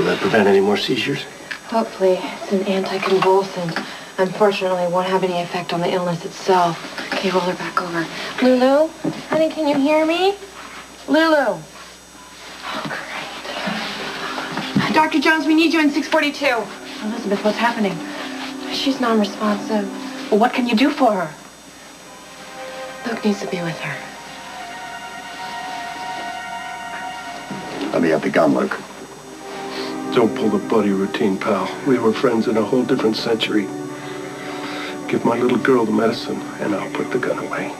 Will that prevent any more seizures? Hopefully. It's an anticonvulsant. Unfortunately, it won't have any effect on the illness itself. Okay, roll her back over. Lulu? Honey, can you hear me? Lulu? Oh, great. Dr. Jones, we need you in 642. Elizabeth, what's happening? She's non-responsive. Well, what can you do for her? Luke needs to be with her. Let me have the gun, Luke. Don't pull the buddy routine, pal. We were friends in a whole different century. Give my little girl the medicine, and I'll put the gun away.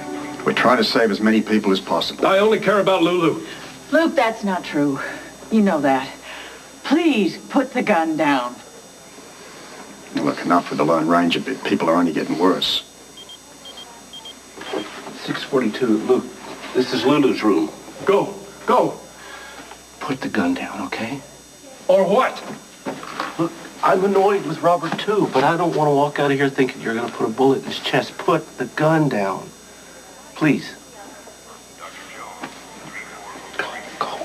We're trying to save as many people as possible. I only care about Lulu. Luke, that's not true. You know that. Please put the gun down. Look, enough with the Lone Ranger bit. People are only getting worse. 642, Luke. This is Lulu's room. Go. Put the gun down, okay? Or what? Look, I'm annoyed with Robert too, but I don't want to walk out of here thinking you're going to put a bullet in his chest. Put the gun down. Please. Go.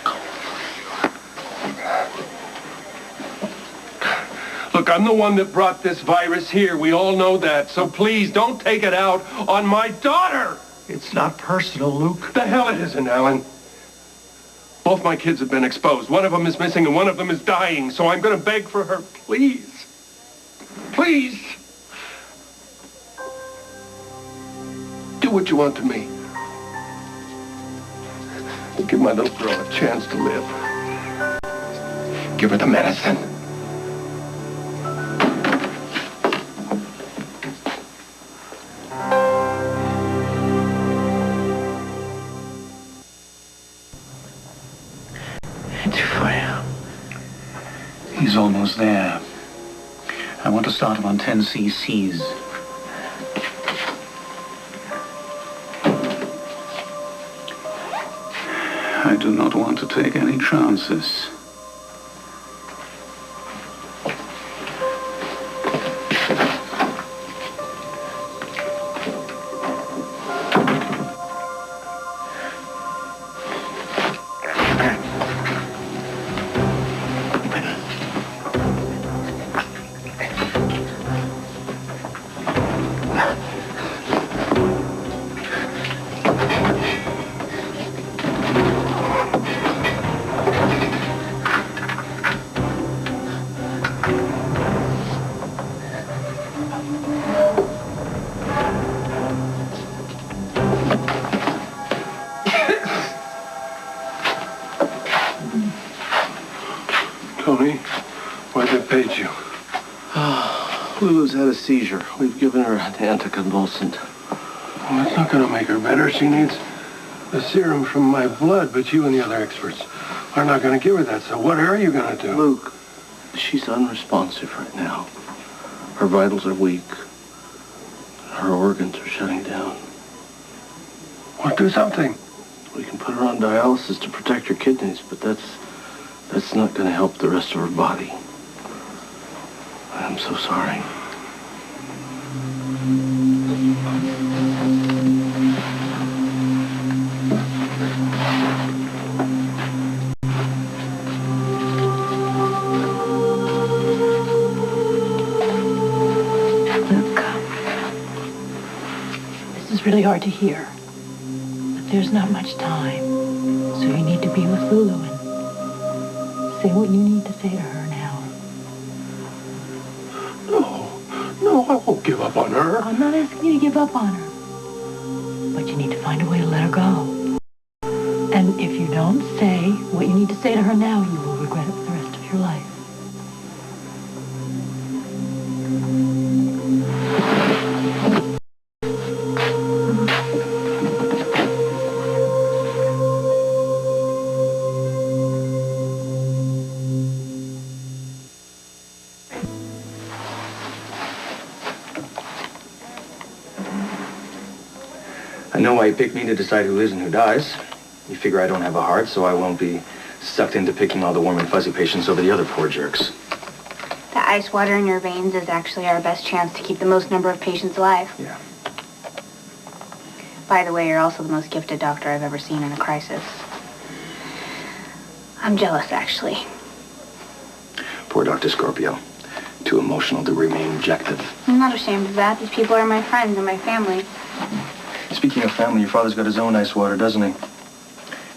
Look, I'm the one that brought this virus here. We all know that. So please, don't take it out on my daughter. It's not personal, Luke. The hell it isn't, Alan. Both my kids have been exposed. One of them is missing and one of them is dying. So I'm going to beg for her, please. Please. Do what you want to me. Give my little girl a chance to live. Give her the medicine. He's almost there. I want to start him on 10 cc's. I do not want to take any chances. Tony, why they paid you? Lulu's had a seizure. We've given her an anticonvulsant. Well, that's not going to make her better. She needs the serum from my blood, but you and the other experts are not going to give her that. So what are you going to do? Luke, she's unresponsive right now. Her vitals are weak. Her organs are shutting down. Well, do something. We can put her on dialysis to protect her kidneys, but that's not going to help the rest of her body. I'm so sorry. Luke, this is really hard to hear, but there's not much time, so you need to be with Lulu and say what you need to say to her now. No, I won't give up on her. I'm not asking you to give up on her, but you need to find a way to let her go. And if you don't say what you need to say to her now, you will regret it for the rest of your life. I know why you picked me to decide who lives and who dies. You figure I don't have a heart, so I won't be sucked into picking all the warm and fuzzy patients over the other poor jerks. The ice water in your veins is actually our best chance to keep the most number of patients alive. Yeah. By the way, you're also the most gifted doctor I've ever seen in a crisis. I'm jealous, actually. Poor Dr. Scorpio. Too emotional to remain objective. I'm not ashamed of that. These people are my friends and my family. Speaking of family, your father's got his own ice water, doesn't he?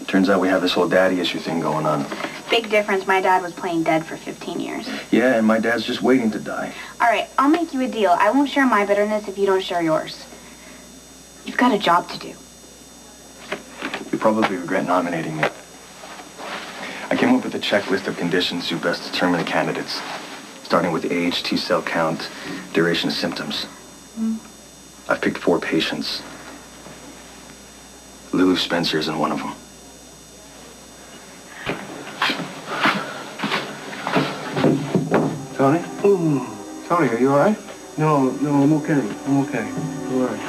Turns out we have this whole daddy issue thing going on. Big difference. My dad was playing dead for 15 years. Yeah, and my dad's just waiting to die. All right, I'll make you a deal. I won't share my bitterness if you don't share yours. You've got a job to do. You probably regret nominating me. I came up with a checklist of conditions to best determine the candidates, starting with age, T-cell count, duration of symptoms. I've picked 4 patients. Lulu Spencer isn't one of them. Tony? Tony, are you all right? No, I'm okay. I'm okay. All right.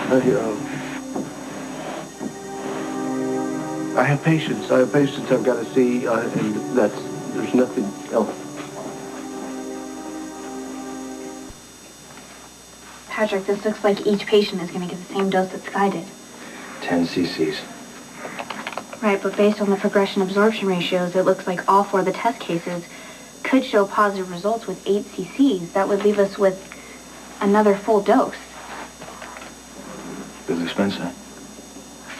I have patients. I've got to see, and there's nothing else. Patrick, this looks like each patient is going to get the same dose that Sky did. 10 cc's. Right, but based on the progression absorption ratios, it looks like all 4 of the test cases could show positive results with 8 cc's. That would leave us with another full dose. Lulu Spencer.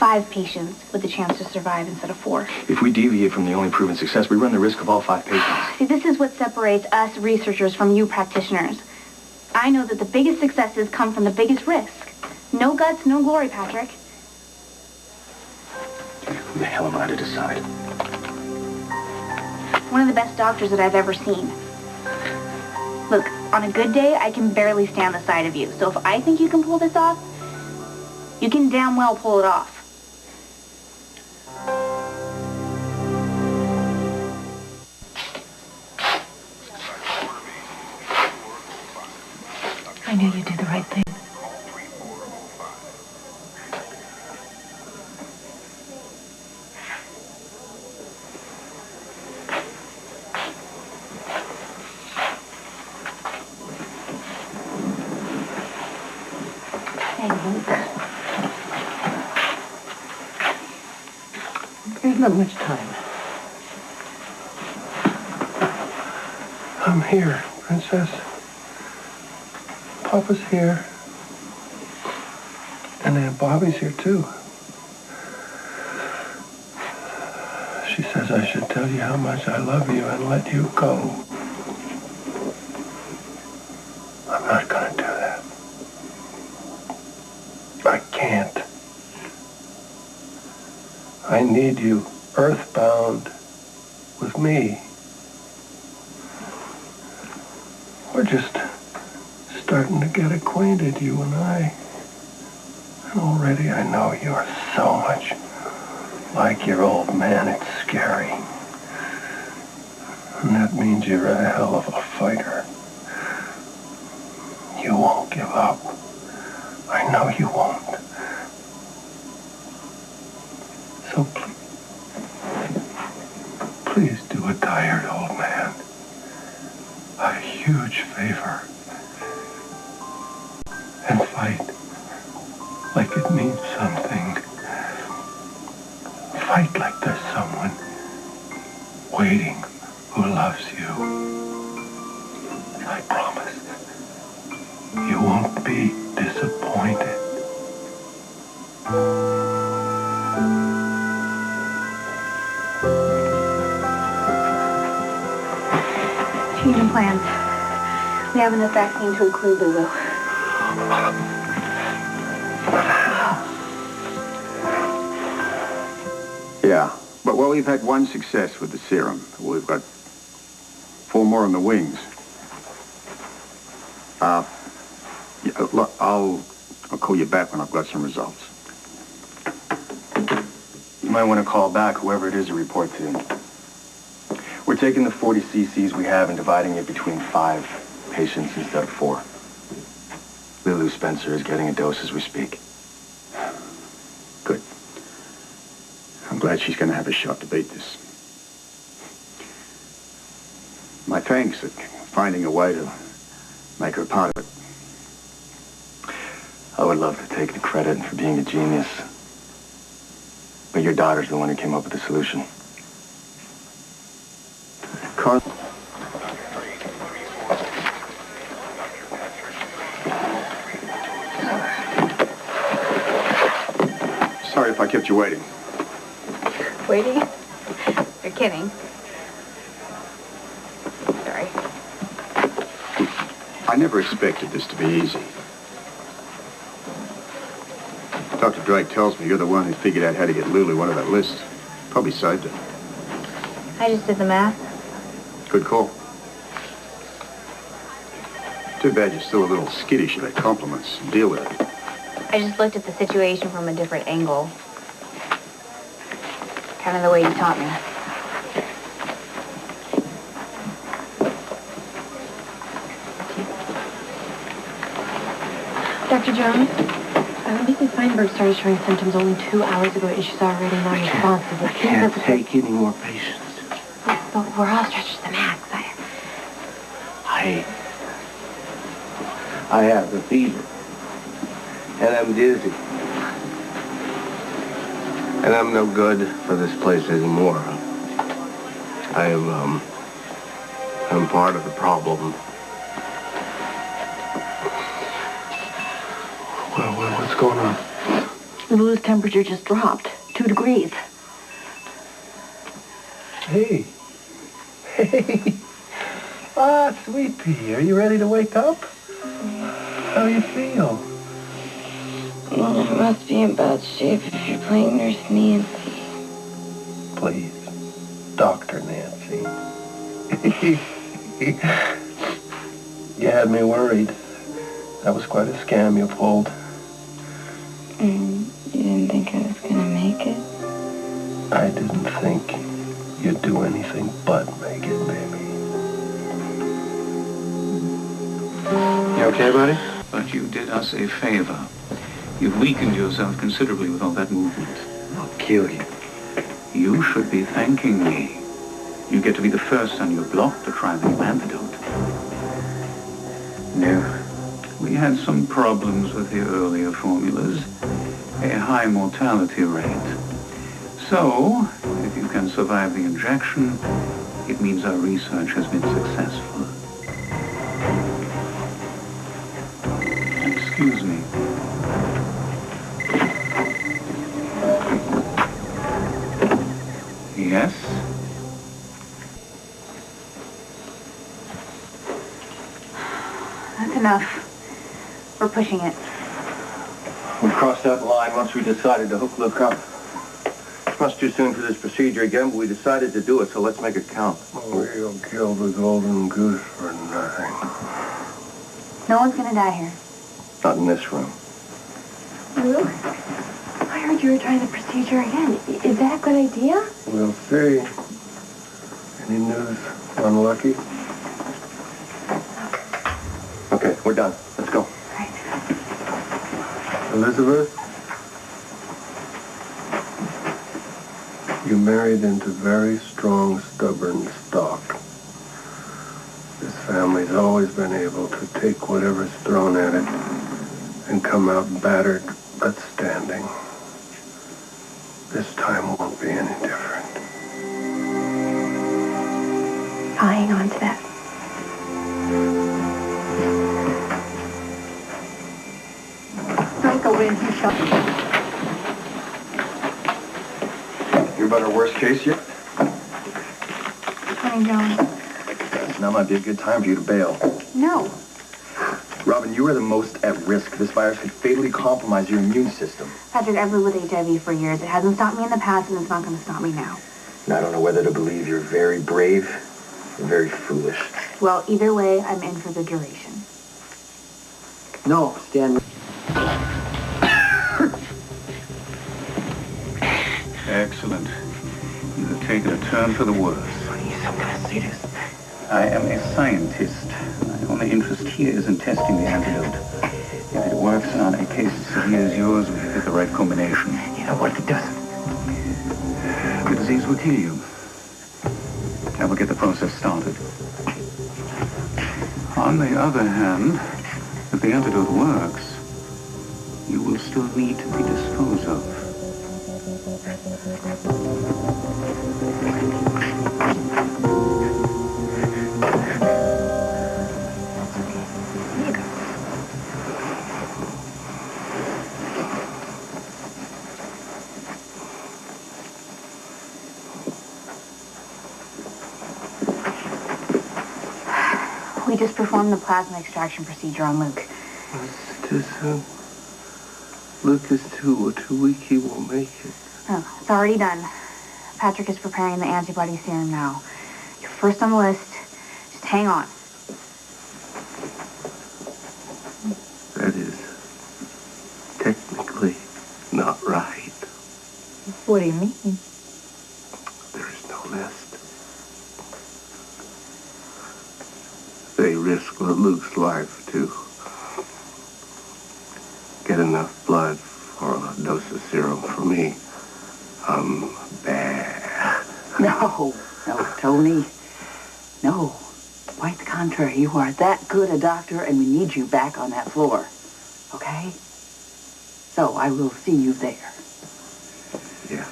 5 patients with the chance to survive instead of 4. If we deviate from the only proven success, we run the risk of all 5 patients. See, this is what separates us researchers from you practitioners. I know that the biggest successes come from the biggest risk. No guts, no glory, Patrick. Who the hell am I to decide? One of the best doctors that I've ever seen. Look, on a good day, I can barely stand the sight of you. So if I think you can pull this off, you can damn well pull it off. I knew you did the right thing. Hey, Luke. There's not much time. I'm here, Princess. Papa's here. And Aunt Bobby's here, too. She says I should tell you how much I love you and let you go. I'm not gonna do that. I can't. I need you earthbound with me. We're just starting to get acquainted, you and I. And already I know you're so much like your old man, it's scary. And that means you're a hell of a fighter. You won't give up. I know you won't. So please do a tired old man a huge favor. And fight like it means something. Fight like there's someone waiting who loves you. I promise you won't be disappointed. Changing plans. We have enough vaccine to include Lulu. Yeah, but well, we've had 1 success with the serum. We've got 4 more in the wings. Yeah, look, I'll call you back when I've got some results. You might want to call back whoever it is you report to. We're taking the 40 cc's we have and dividing it between 5 patients instead of 4. Lulu Spencer is getting a dose as we speak. Good. I'm glad she's going to have a shot to beat this. My thanks at finding a way to make her part of it. I would love to take the credit for being a genius. But your daughter's the one who came up with the solution. Carl. kept you waiting. Waiting? You're kidding. Sorry. I never expected this to be easy. Dr. Drake tells me you're the one who figured out how to get Lulu onto that list. Probably saved her. I just did the math. Good call. Too bad you're still a little skittish about compliments. Deal with it. I just looked at the situation from a different angle. Kind of the way you taught me. Dr. Jones, Mrs. Feinberg started showing symptoms only 2 hours ago, and she's already non-responsive. I can't take any more patients. But we're all stretched to the max. I have the fever. And I'm dizzy. And I'm no good for this place anymore. I'm part of the problem. Well, what's going on? Lulu's temperature just dropped 2 degrees. Hey. Ah, sweet pea, are you ready to wake up? How do you feel? Well, it must be in bad shape if you're playing Nurse Nancy. Please, Dr. Nancy. You had me worried. That was quite a scam you pulled. You didn't think I was gonna make it? I didn't think you'd do anything but make it, baby. You okay, buddy? But you did us a favor. You've weakened yourself considerably with all that movement. I'll kill you. You should be thanking me. You get to be the first on your block to try the new antidote. No. We had some problems with the earlier formulas. A high mortality rate. So, if you can survive the injection, it means our research has been successful. Excuse me. Yes? That's enough. We're pushing it. We crossed that line once we decided to hook Luke up. Much too soon for this procedure again, but we decided to do it, so let's make it count. We'll kill the golden goose for nothing. No one's gonna die here. Not in this room. Luke, I heard you were trying the procedure again. Is that a good idea? We'll see. Any news on Lucky? Okay, we're done. Let's go. Right. Elizabeth? You married into very strong, stubborn stock. This family's always been able to take whatever's thrown at it and come out battered but standing. This time won't be any different. I'll hang on to that. Don't go in, you shut. You're about our worst case yet? Honey Jones. Now might be a good time for you to bail. No. Robin, you are the most at risk. This virus could fatally compromise your immune system. Patrick, I've lived with HIV for years. It hasn't stopped me in the past, and it's not going to stop me now. And I don't know whether to believe you're very brave or very foolish. Well, either way, I'm in for the duration. No, Stan. Excellent. You have taken a turn for the worse. Please, I'm gonna see this. I am a scientist. My only interest here is in testing the antidote. If it works on a case as severe as yours, we have hit the right combination. You know what it does? The disease will kill you. I will get the process started. On the other hand, if the antidote works, you will still need to be disposed of. We just performed the plasma extraction procedure on Luke. It's too soon. Luke is too weak. He won't make it. Oh, it's already done. Patrick is preparing the antibody serum now. You're first on the list. Just hang on. That is technically not right. What do you mean? There is no list. They risk Luke's life to get enough blood for a dose of serum for me. I'm bad. No, Tony. No. Quite the contrary. You are that good a doctor, and we need you back on that floor. Okay? So I will see you there. Yeah.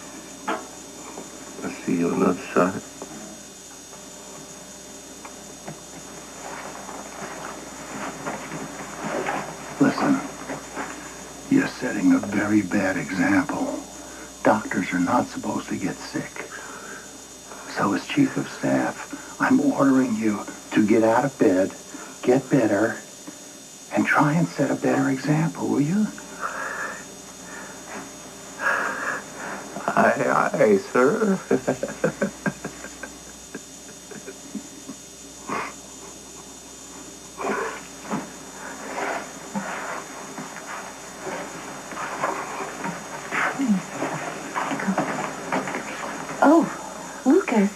I'll see you on the other side. Listen, you're setting a very bad example. Doctors are not supposed to get sick. So as chief of staff, I'm ordering you to get out of bed, get better, and try and set a better example, will you? Aye, sir. Oh, Lucas.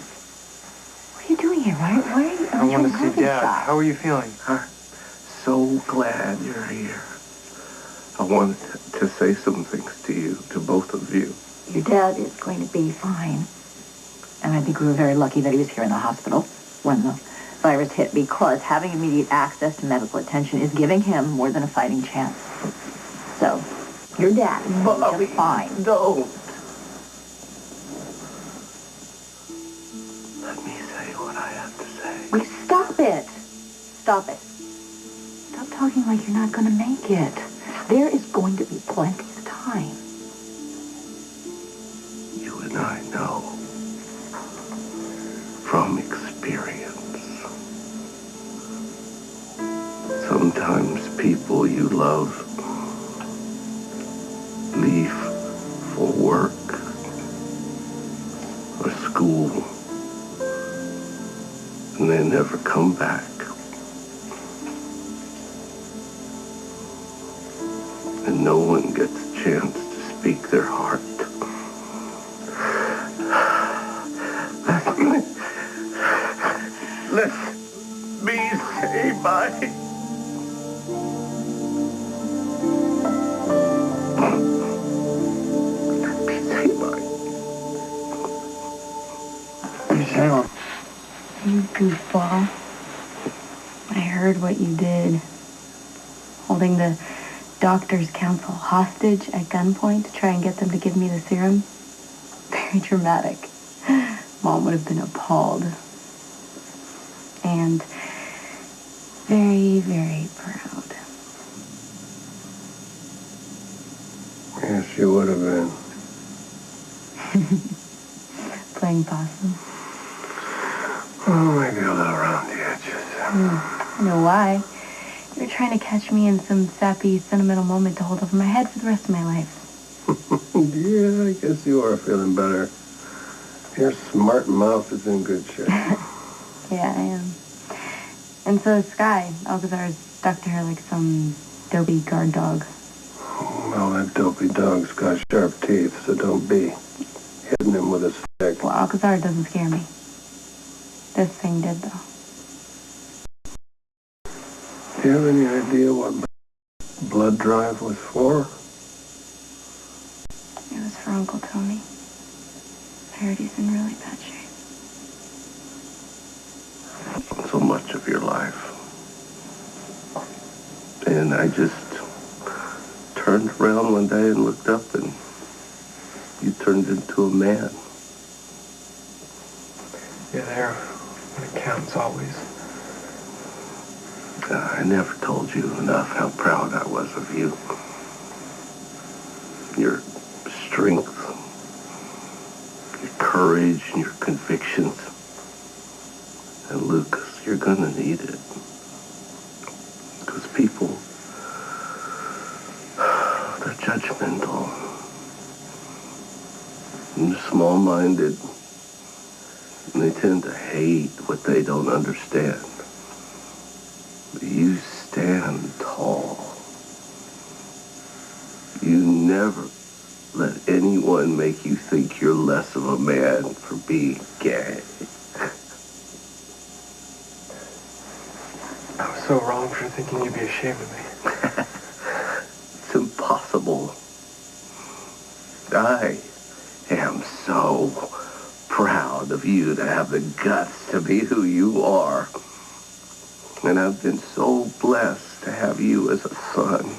What are you doing here? Why are you... I want to see Dad. How are you feeling? I'm so glad you're here. I wanted to say some things to you, to both of you. Your dad is going to be fine. And I think we were very lucky that he was here in the hospital when the virus hit, because having immediate access to medical attention is giving him more than a fighting chance. So, your dad is Bobby, just fine. Don't. Let me say what I have to say. Wait, stop it. Stop it. Stop talking like you're not going to make it. There is going to be plenty of time. You and I know from experience. Sometimes people you love leave for work or school and they never come back. And no one gets a chance to speak their heart. Let me say my... Let me say my... Hang on. You goofball. I heard what you did. Holding the doctor's counsel hostage at gunpoint to try and get them to give me the serum. Very dramatic. Mom would have been appalled. And very, very proud. Yes, she would have been. Playing possum. Oh, maybe a little around the edges. I know why. You were trying to catch me in some sappy, sentimental moment to hold over my head for the rest of my life. Yeah, I guess you are feeling better. Your smart mouth is in good shape. Yeah, I am. And so is Sky. Alcazar's stuck to her like some dopey guard dog. Well, that dopey dog's got sharp teeth, so don't be hitting him with a stick. Well, Alcazar doesn't scare me. This thing did, though. Do you have any idea what blood drive was for? It was for Uncle Tony. I heard he's in really bad shape. So much of your life. And I just turned around one day and looked up and you turned into a man. You're there when it counts always. I never told you enough how proud I was of you. Your strength, your courage, and your convictions. And Lucas, you're gonna need it. Those people, they're judgmental and small-minded, and they tend to hate what they don't understand. But you stand tall. You never let anyone make you think you're less of a man for being gay. I was so wrong for thinking you'd be ashamed of me. It's impossible. I am so proud of you to have the guts to be who you are. And I've been so blessed to have you as a son.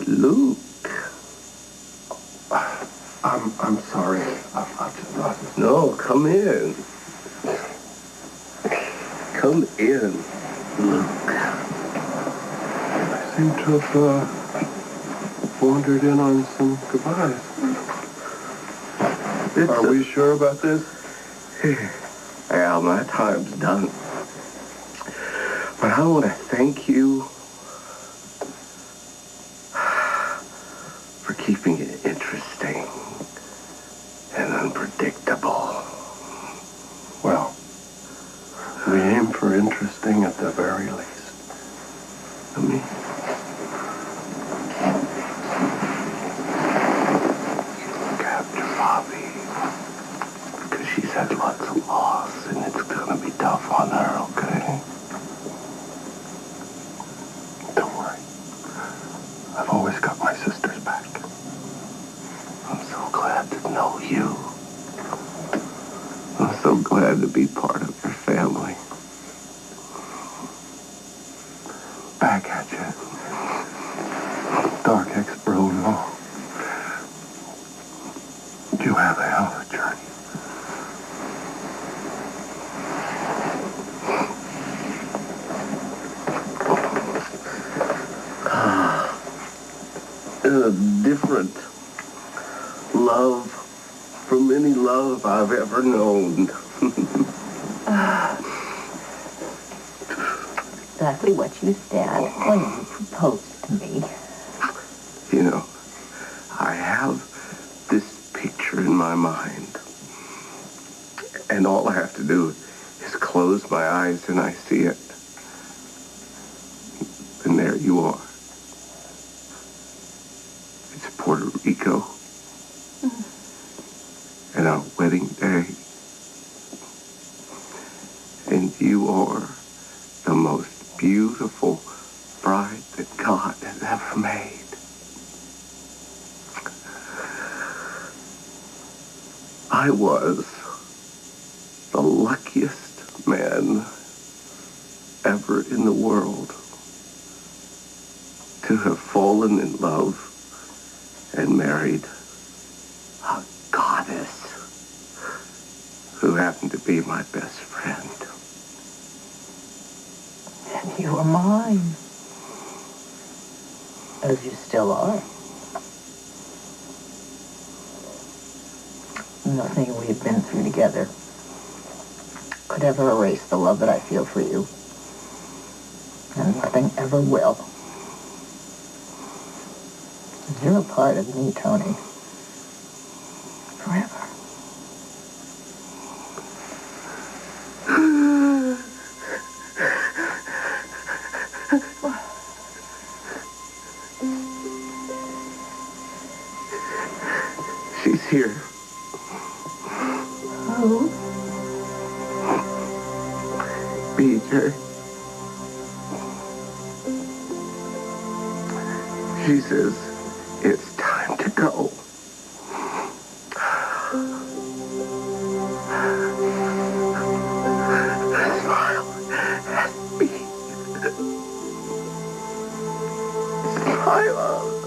Luke. I'm sorry. No, come in. Come in, Luke. I seem to have wandered in on some goodbyes. Are we sure about this? Yeah, my time's done. But I want to thank you for keeping it interesting and unpredictable. Well, we aim for interesting at the very least. I mean, look after Bobby, because she's had lots of loss, and it's gonna be tough on her, okay? Don't worry. I've always got my sister's back. I'm so glad to know you. I'm so glad to be part of your family. Back at you. Dark ex-bro-in-law. You have a hell of a journey. A different love from any love I've ever known. Exactly what you said when you proposed to me. You know, I have this picture in my mind, and all I have to do is close my eyes and I see it. And there you are. It's Puerto Rico. And our wedding day. And you are the most beautiful bride that God has ever made. I was the luckiest man ever in the world to have fallen in love and married a goddess who happened to be my best friend. And you were mine. As you still are. Nothing we've been through together could ever erase the love that I feel for you. And nothing ever will. You're a part of me, Tony. Forever. She's here. Who? BJ. She says it's time to go. Smile at me. Smile.